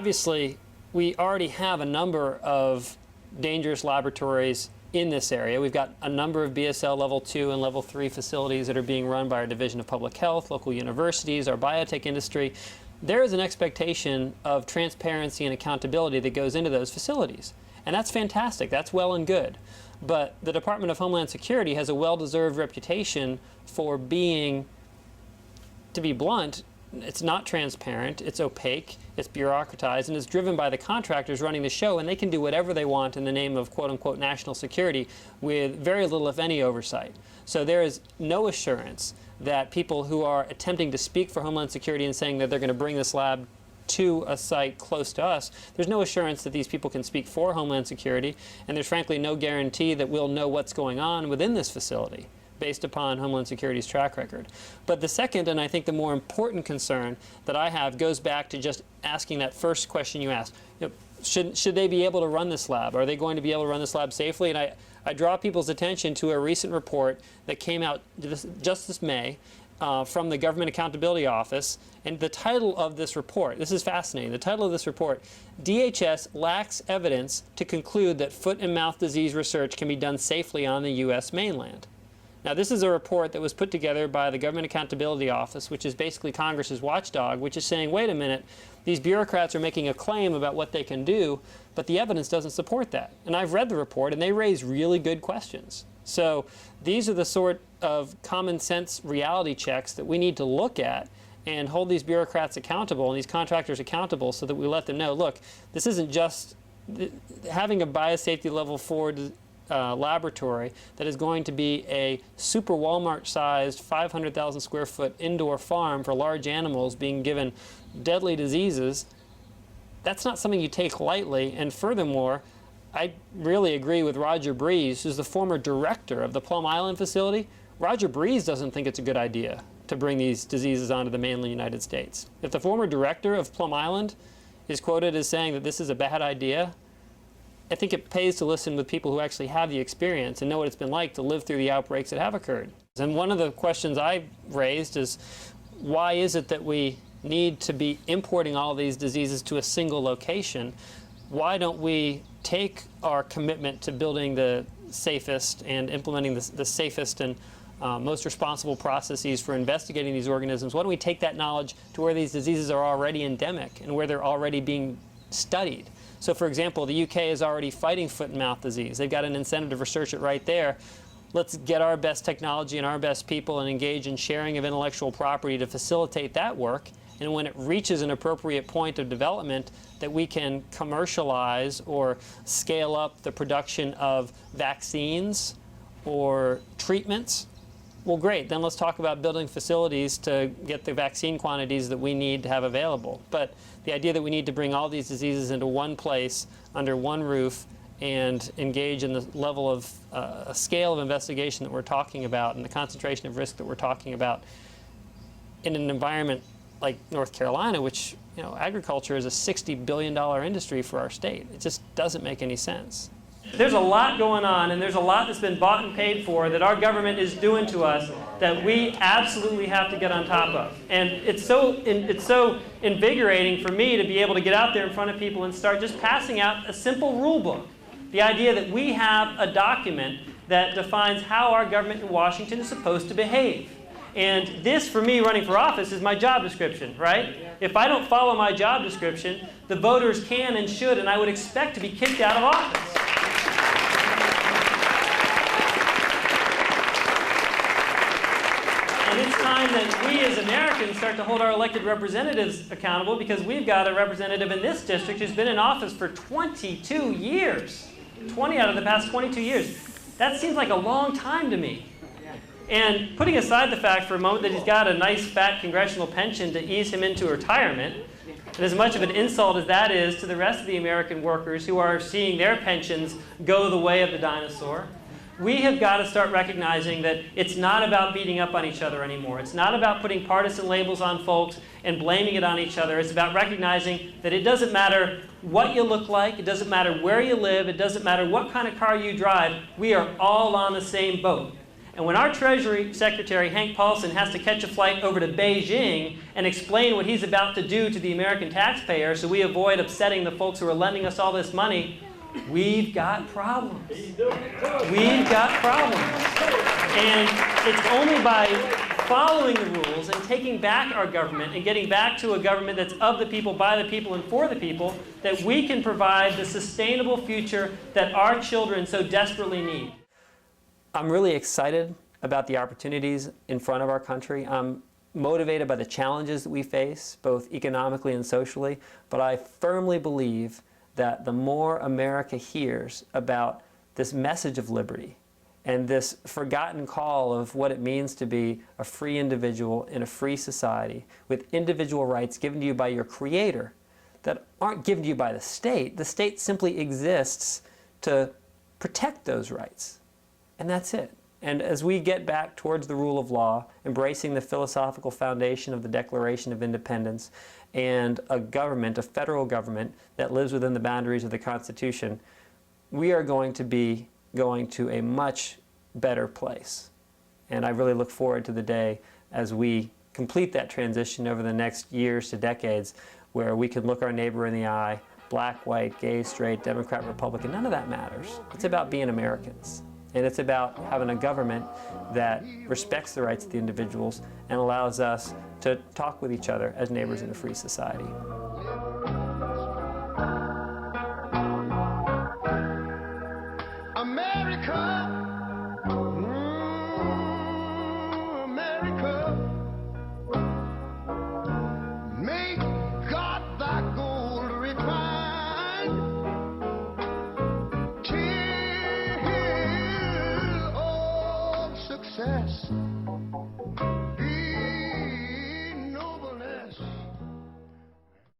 obviously, we already have a number of dangerous laboratories in this area. We've got a number of BSL Level 2 and Level 3 facilities that are being run by our Division of Public Health, local universities, our biotech industry. There is an expectation of transparency and accountability that goes into those facilities. And that's fantastic. That's well and good. But the Department of Homeland Security has a well-deserved reputation for being, to be blunt, it's not transparent, it's opaque, it's bureaucratized, and it's driven by the contractors running the show, and they can do whatever they want in the name of quote-unquote national security with very little, if any, oversight. So there is no assurance that people who are attempting to speak for Homeland Security and saying that they're going to bring this lab to a site close to us, there's no assurance that these people can speak for Homeland Security, and there's frankly no guarantee that we'll know what's going on within this facility based upon Homeland Security's track record. But the second, and I think the more important concern that I have, goes back to just asking that first question you asked. You know, should they be able to run this lab? Are they going to be able to run this lab safely? And I draw people's attention to a recent report that came out just this May from the Government Accountability Office. And the title of this report, this is fascinating, the title of this report, DHS lacks evidence to conclude that foot and mouth disease research can be done safely on the U.S. mainland. Now, this is a report that was put together by the Government Accountability Office, which is basically Congress's watchdog, which is saying, wait a minute, these bureaucrats are making a claim about what they can do, but the evidence doesn't support that. And I've read the report, and they raise really good questions. So these are the sort of common sense reality checks that we need to look at and hold these bureaucrats accountable and these contractors accountable so that we let them know, look, this isn't just having a biosafety level 4 laboratory that is going to be a super Walmart-sized 500,000 square foot indoor farm for large animals being given deadly diseases. That's not something you take lightly. And furthermore, I really agree with Roger Breeze, who's the former director of the Plum Island facility. Roger Breeze doesn't think it's a good idea to bring these diseases onto the mainland United States. If the former director of Plum Island is quoted as saying that this is a bad idea, I think it pays to listen with people who actually have the experience and know what it's been like to live through the outbreaks that have occurred. And one of the questions I raised is, why is it that we need to be importing all these diseases to a single location? Why don't we take our commitment to building the safest and implementing the safest and most responsible processes for investigating these organisms? Why don't we take that knowledge to where these diseases are already endemic and where they're already being studied? So, for example, the UK is already fighting foot and mouth disease. They've got an incentive to research it right there. Let's get our best technology and our best people and engage in sharing of intellectual property to facilitate that work. And when it reaches an appropriate point of development, that we can commercialize or scale up the production of vaccines or treatments, well, great. Then let's talk about building facilities to get the vaccine quantities that we need to have available. But the idea that we need to bring all these diseases into one place, under one roof, and engage in the level of a scale of investigation that we're talking about and the concentration of risk that we're talking about in an environment like North Carolina, which, you know, agriculture is a $60 billion industry for our state. It just doesn't make any sense. There's a lot going on, and there's a lot that's been bought and paid for that our government is doing to us that we absolutely have to get on top of. And it's so invigorating for me to be able to get out there in front of people and start just passing out a simple rule book. The idea that we have a document that defines how our government in Washington is supposed to behave. And this, for me, running for office, is my job description, right? If I don't follow my job description, the voters can and should, and I would expect to be kicked out of office. And it's time that we as Americans start to hold our elected representatives accountable, because we've got a representative in this district who's been in office for 22 years. 20 out of the past 22 years. That seems like a long time to me. And putting aside the fact for a moment that he's got a nice fat congressional pension to ease him into retirement, and as much of an insult as that is to the rest of the American workers who are seeing their pensions go the way of the dinosaur, we have got to start recognizing that it's not about beating up on each other anymore. It's not about putting partisan labels on folks and blaming it on each other. It's about recognizing that it doesn't matter what you look like, it doesn't matter where you live, it doesn't matter what kind of car you drive, we are all on the same boat. And when our Treasury Secretary, Hank Paulson, has to catch a flight over to Beijing and explain what he's about to do to the American taxpayer so we avoid upsetting the folks who are lending us all this money, we've got problems. We've got problems. And it's only by following the rules and taking back our government and getting back to a government that's of the people, by the people, and for the people that we can provide the sustainable future that our children so desperately need. I'm really excited about the opportunities in front of our country. I'm motivated by the challenges that we face, both economically and socially, but I firmly believe that the more America hears about this message of liberty and this forgotten call of what it means to be a free individual in a free society with individual rights given to you by your Creator that aren't given to you by the state simply exists to protect those rights. And that's it. And as we get back towards the rule of law, embracing the philosophical foundation of the Declaration of Independence, and a government, a federal government, that lives within the boundaries of the Constitution, we are going to be going to a much better place. And I really look forward to the day as we complete that transition over the next years to decades, where we can look our neighbor in the eye, black, white, gay, straight, Democrat, Republican, none of that matters. It's about being Americans. And it's about having a government that respects the rights of the individuals and allows us to talk with each other as neighbors in a free society. America, America, make God thy gold refined, till all success